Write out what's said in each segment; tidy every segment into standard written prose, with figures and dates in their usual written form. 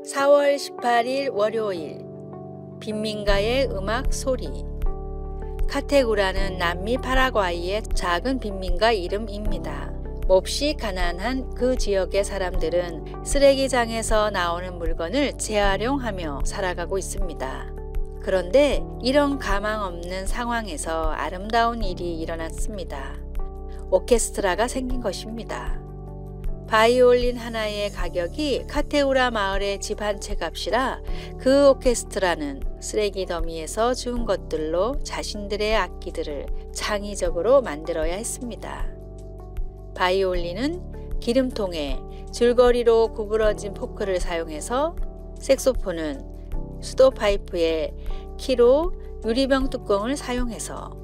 4월 18일 월요일 빈민가의 음악 소리. 카테구라는 남미 파라과이의 작은 빈민가 이름입니다. 몹시 가난한 그 지역의 사람들은 쓰레기장에서 나오는 물건을 재활용하며 살아가고 있습니다. 그런데 이런 가망 없는 상황에서 아름다운 일이 일어났습니다. 오케스트라가 생긴 것입니다. 바이올린 하나의 가격이 카테우라 마을의 집 한 채 값이라 그 오케스트라는 쓰레기 더미에서 주운 것들로 자신들의 악기들을 창의적으로 만들어야 했습니다. 바이올린은 기름통에 줄거리로 구부러진 포크를 사용해서, 색소폰은 수도파이프에 키로 유리병 뚜껑을 사용해서,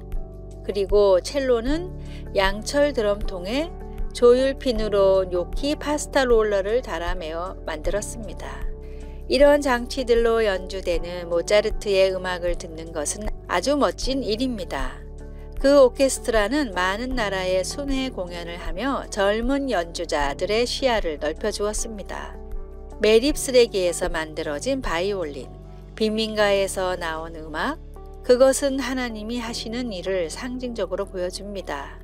그리고 첼로는 양철 드럼통에 조율핀으로 뇨키 파스타 롤러를 달아매어 만들었습니다. 이런 장치들로 연주되는 모차르트의 음악을 듣는 것은 아주 멋진 일입니다. 그 오케스트라는 많은 나라의 순회 공연을 하며 젊은 연주자들의 시야를 넓혀주었습니다. 매립 쓰레기에서 만들어진 바이올린, 빈민가에서 나온 음악, 그것은 하나님이 하시는 일을 상징적으로 보여줍니다.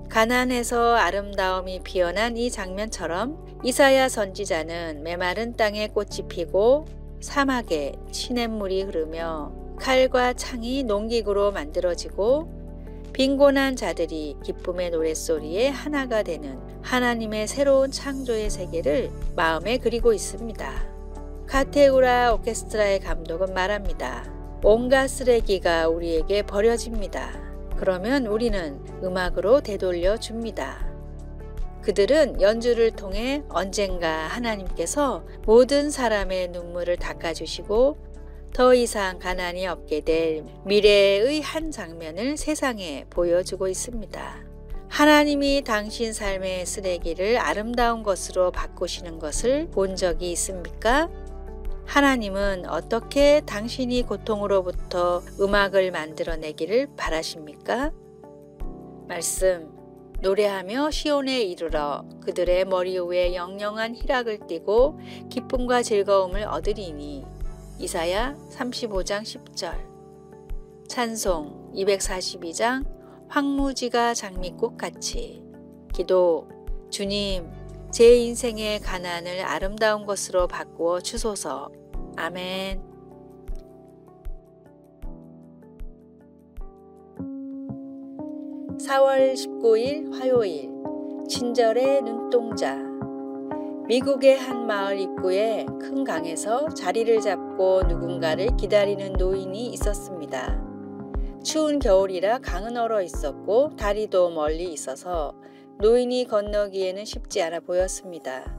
가난해서 아름다움이 피어난 이 장면처럼 이사야 선지자는 메마른 땅에 꽃이 피고 사막에 시냇물이 흐르며 칼과 창이 농기구로 만들어지고 빈곤한 자들이 기쁨의 노랫소리에 하나가 되는 하나님의 새로운 창조의 세계를 마음에 그리고 있습니다. 카테우라 오케스트라의 감독은 말합니다. 온갖 쓰레기가 우리에게 버려집니다. 그러면 우리는 음악으로 되돌려 줍니다. 그들은 연주를 통해 언젠가 하나님께서 모든 사람의 눈물을 닦아주시고 더 이상 가난이 없게 될 미래의 한 장면을 세상에 보여주고 있습니다. 하나님이 당신 삶의 쓰레기를 아름다운 것으로 바꾸시는 것을 본 적이 있습니까? 하나님은 어떻게 당신이 고통으로부터 음악을 만들어내기를 바라십니까? 말씀. 노래하며 시온에 이르러 그들의 머리 위에 영영한 희락을 띠고 기쁨과 즐거움을 얻으리니. 이사야 35장 10절. 찬송 242장 황무지가 장미꽃같이. 기도. 주님, 제 인생의 가난을 아름다운 것으로 바꾸어 주소서. 아멘. (4월 19일) 화요일 친절의 눈동자. 미국의 한 마을 입구에 큰 강에서 자리를 잡고 누군가를 기다리는 노인이 있었습니다. 추운 겨울이라 강은 얼어 있었고 다리도 멀리 있어서 노인이 건너기에는 쉽지 않아 보였습니다.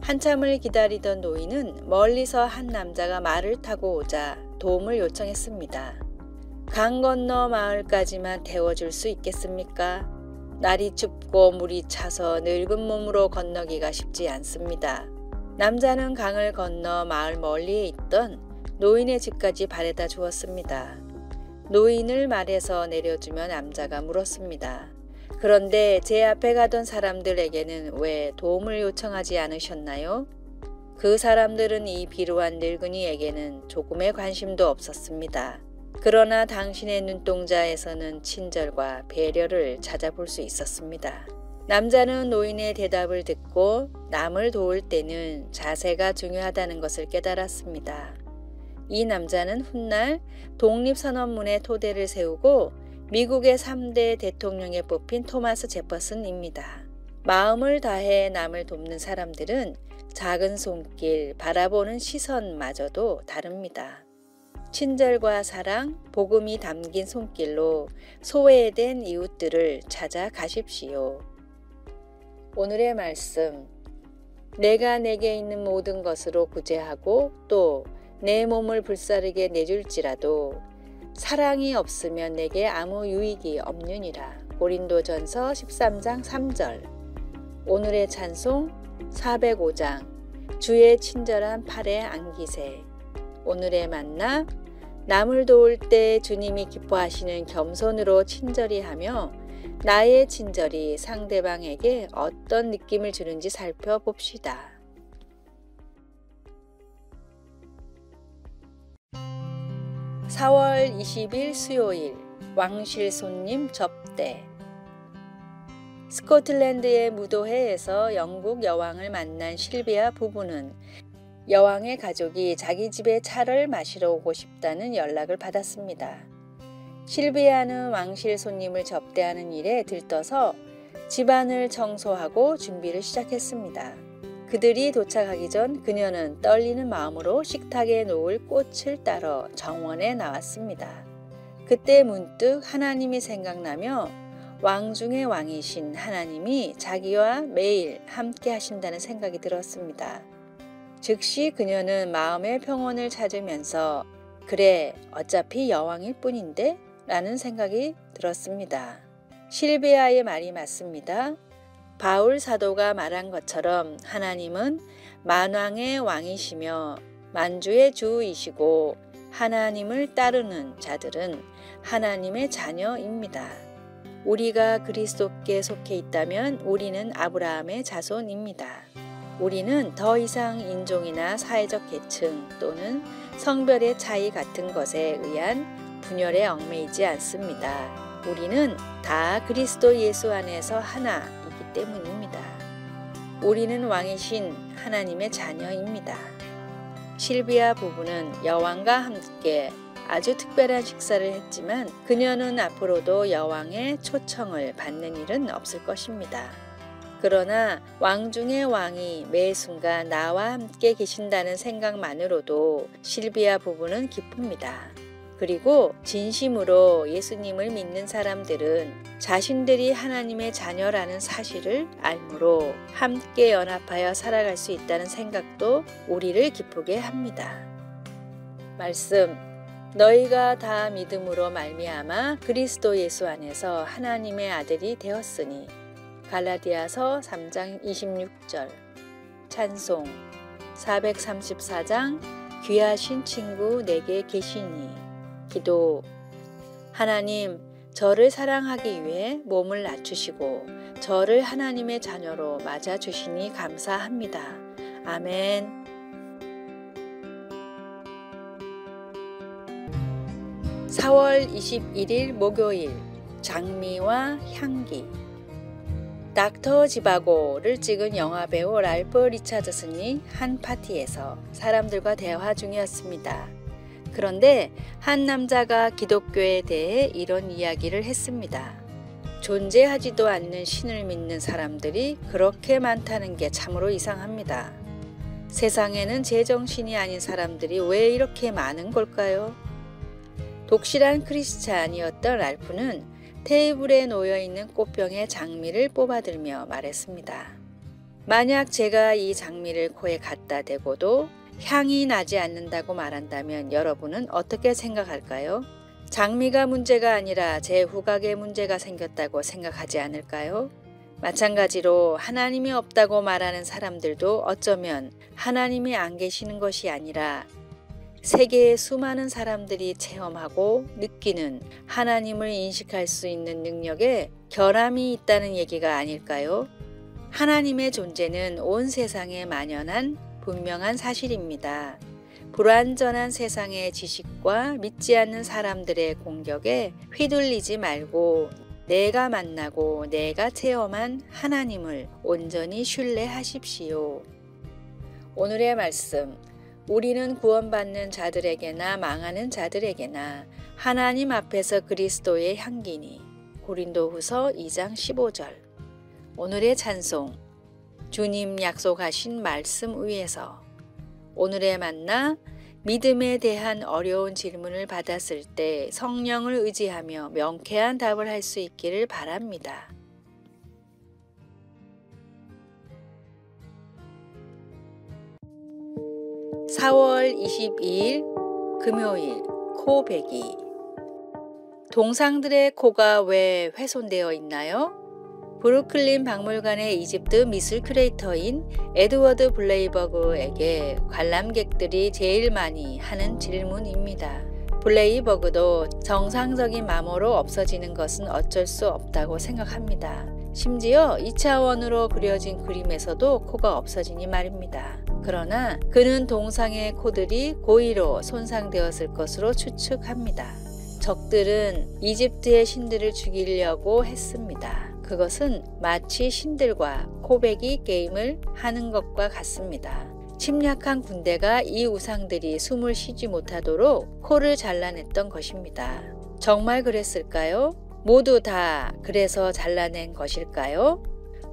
한참을 기다리던 노인은 멀리서 한 남자가 말을 타고 오자 도움을 요청했습니다. 강 건너 마을까지만 태워줄 수 있겠습니까? 날이 춥고 물이 차서 늙은 몸으로 건너기가 쉽지 않습니다. 남자는 강을 건너 마을 멀리에 있던 노인의 집까지 바래다 주었습니다. 노인을 말에서 내려주며 남자가 물었습니다. 그런데 제 앞에 가던 사람들에게는 왜 도움을 요청하지 않으셨나요? 그 사람들은 이 비루한 늙은이에게는 조금의 관심도 없었습니다. 그러나 당신의 눈동자에서는 친절과 배려를 찾아볼 수 있었습니다. 남자는 노인의 대답을 듣고 남을 도울 때는 자세가 중요하다는 것을 깨달았습니다. 이 남자는 훗날 독립선언문의 토대를 세우고 미국의 3대 대통령에 뽑힌 토마스 제퍼슨입니다. 마음을 다해 남을 돕는 사람들은 작은 손길, 바라보는 시선마저도 다릅니다. 친절과 사랑, 복음이 담긴 손길로 소외된 이웃들을 찾아가십시오. 오늘의 말씀. 내가 내게 있는 모든 것으로 구제하고 또 내 몸을 불사르게 내줄지라도 사랑이 없으면 내게 아무 유익이 없느니라. 고린도전서 13장 3절. 오늘의 찬송 405장. 주의 친절한 팔에 안기세. 오늘의 만나. 남을 도울 때 주님이 기뻐하시는 겸손으로 친절히 하며 나의 친절이 상대방에게 어떤 느낌을 주는지 살펴봅시다. 4월 20일 수요일 왕실 손님 접대. 스코틀랜드의 무도회에서 영국 여왕을 만난 실비아 부부는 여왕의 가족이 자기 집에 차를 마시러 오고 싶다는 연락을 받았습니다. 실비아는 왕실 손님을 접대하는 일에 들떠서 집안을 청소하고 준비를 시작했습니다. 그들이 도착하기 전 그녀는 떨리는 마음으로 식탁에 놓을 꽃을 따러 정원에 나왔습니다. 그때 문득 하나님이 생각나며 왕 중의 왕이신 하나님이 자기와 매일 함께 하신다는 생각이 들었습니다. 즉시 그녀는 마음의 평온을 찾으면서 그래, 어차피 여왕일 뿐인데? 라는 생각이 들었습니다. 실비아의 말이 맞습니다. 바울 사도가 말한 것처럼 하나님은 만왕의 왕이시며 만주의 주이시고 하나님을 따르는 자들은 하나님의 자녀입니다. 우리가 그리스도께 속해 있다면 우리는 아브라함의 자손입니다. 우리는 더 이상 인종이나 사회적 계층 또는 성별의 차이 같은 것에 의한 분열에 얽매이지 않습니다. 우리는 다 그리스도 예수 안에서 하나이기 때문입니다. 우리는 왕이신 하나님의 자녀입니다. 실비아 부부는 여왕과 함께 아주 특별한 식사를 했지만 그녀는 앞으로도 여왕의 초청을 받는 일은 없을 것입니다. 그러나 왕 중의 왕이 매 순간 나와 함께 계신다는 생각만으로도 실비아 부부는 기쁩니다. 그리고 진심으로 예수님을 믿는 사람들은 자신들이 하나님의 자녀라는 사실을 알므로 함께 연합하여 살아갈 수 있다는 생각도 우리를 기쁘게 합니다. 말씀, 너희가 다 믿음으로 말미암아 그리스도 예수 안에서 하나님의 아들이 되었으니. 갈라디아서 3장 26절. 찬송 434장 귀하신 친구 내게 계시니. 기도, 하나님, 저를 사랑하기 위해 몸을 낮추시고 저를 하나님의 자녀로 맞아주시니 감사합니다. 아멘. (4월 21일) 목요일 장미와 향기. 닥터 지바고를 찍은 영화배우 랄프 리차드슨이 한 파티에서 사람들과 대화 중이었습니다. 그런데 한 남자가 기독교에 대해 이런 이야기를 했습니다. 존재하지도 않는 신을 믿는 사람들이 그렇게 많다는 게 참으로 이상합니다. 세상에는 제정신이 아닌 사람들이 왜 이렇게 많은 걸까요? 독실한 크리스찬이었던 랄프는 테이블에 놓여있는 꽃병의 장미를 뽑아들며 말했습니다. 만약 제가 이 장미를 코에 갖다 대고도 향이 나지 않는다고 말한다면 여러분은 어떻게 생각할까요? 장미가 문제가 아니라 제 후각에 문제가 생겼다고 생각하지 않을까요? 마찬가지로 하나님이 없다고 말하는 사람들도 어쩌면 하나님이 안 계시는 것이 아니라 세계의 수많은 사람들이 체험하고 느끼는 하나님을 인식할 수 있는 능력에 결함이 있다는 얘기가 아닐까요? 하나님의 존재는 온 세상에 만연한 분명한 사실입니다. 불완전한 세상의 지식과 믿지 않는 사람들의 공격에 휘둘리지 말고 내가 만나고 내가 체험한 하나님을 온전히 신뢰하십시오. 오늘의 말씀, 우리는 구원받는 자들에게나 망하는 자들에게나 하나님 앞에서 그리스도의 향기니. 고린도후서 2장 15절. 오늘의 찬송, 주님 약속하신 말씀 위에서. 오늘의 만나, 믿음에 대한 어려운 질문을 받았을 때 성령을 의지하며 명쾌한 답을 할 수 있기를 바랍니다. (4월 22일) 금요일 코베기. 동상들의 코가 왜 훼손되어 있나요? 브루클린 박물관의 이집트 미술 큐레이터인 에드워드 블레이버그에게 관람객들이 제일 많이 하는 질문입니다. 블레이버그도 정상적인 마모로 없어지는 것은 어쩔 수 없다고 생각합니다. 심지어 2차원으로 그려진 그림에서도 코가 없어지니 말입니다. 그러나 그는 동상의 코들이 고의로 손상되었을 것으로 추측합니다. 적들은 이집트의 신들을 죽이려고 했습니다. 그것은 마치 신들과 코베기 게임을 하는 것과 같습니다. 침략한 군대가 이 우상들이 숨을 쉬지 못하도록 코를 잘라냈던 것입니다. 정말 그랬을까요? 모두 다 그래서 잘라낸 것일까요?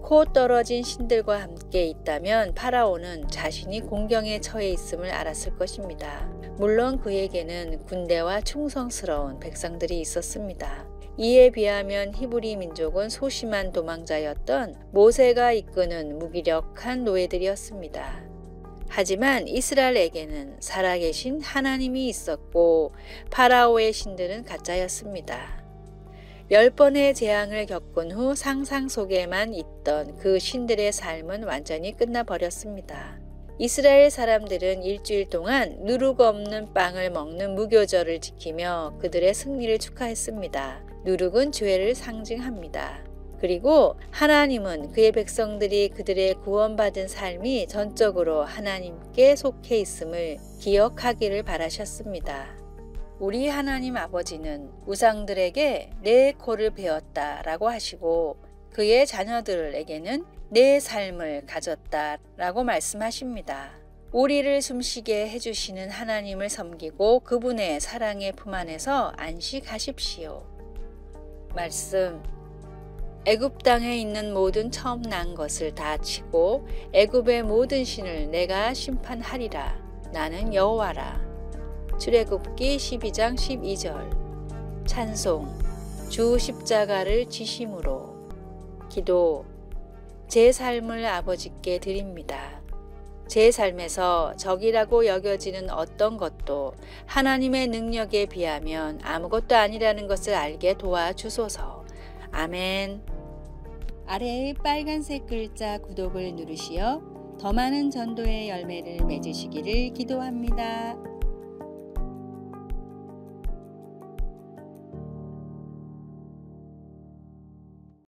코 떨어진 신들과 함께 있다면 파라오는 자신이 공경에 처해 있음을 알았을 것입니다. 물론 그에게는 군대와 충성스러운 백성들이 있었습니다. 이에 비하면 히브리 민족은 소심한 도망자였던 모세가 이끄는 무기력한 노예들이었습니다. 하지만 이스라엘에게는 살아계신 하나님이 있었고 파라오의 신들은 가짜였습니다. 10번의 재앙을 겪은 후 상상 속에만 있던 그 신들의 삶은 완전히 끝나버렸습니다. 이스라엘 사람들은 일주일 동안 누룩 없는 빵을 먹는 무교절을 지키며 그들의 승리를 축하했습니다. 누룩은 죄를 상징합니다. 그리고 하나님은 그의 백성들이 그들의 구원받은 삶이 전적으로 하나님께 속해 있음을 기억하기를 바라셨습니다. 우리 하나님 아버지는 우상들에게 내 코를 베었다 라고 하시고 그의 자녀들에게는 내 삶을 가졌다 라고 말씀하십니다. 우리를 숨쉬게 해주시는 하나님을 섬기고 그분의 사랑의 품 안에서 안식하십시오. 말씀. 애굽 땅에 있는 모든 처음 난 것을 다 치고 애굽의 모든 신을 내가 심판하리라. 나는 여호와라. 출애굽기 12장 12절. 찬송. 주 십자가를 지심으로. 기도. 제 삶을 아버지께 드립니다. 제 삶에서 적이라고 여겨지는 어떤 것도 하나님의 능력에 비하면 아무것도 아니라는 것을 알게 도와주소서. 아멘. 아래의 빨간색 글자 구독을 누르시어 더 많은 전도의 열매를 맺으시기를 기도합니다.